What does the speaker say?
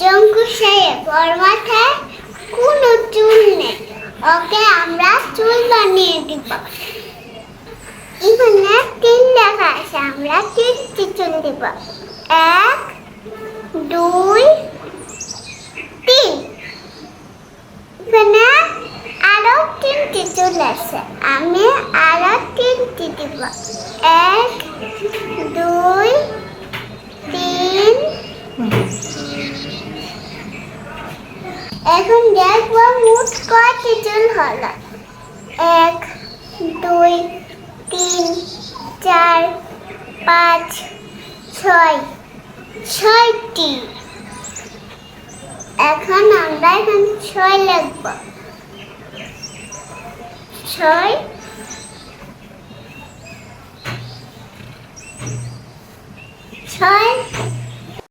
জঙ্কু সাহেব ওর মাথায় কোনো চুল নেই, ওকে আমরা চুল বানিয়ে দিব। এখানে তিন লেখা আছে, আমরা তিনটি চুল দিব। 1 2 3। এখানে আরো তিনটি চুল আছে, আমি আরো তিনটি দিব। 1 2 3। এখন দেখবো মোট কয়টি চুল হলো। 1 2 3 4 5 6 6টি। এখন আমরা এখানে 6 লিখব। 6 6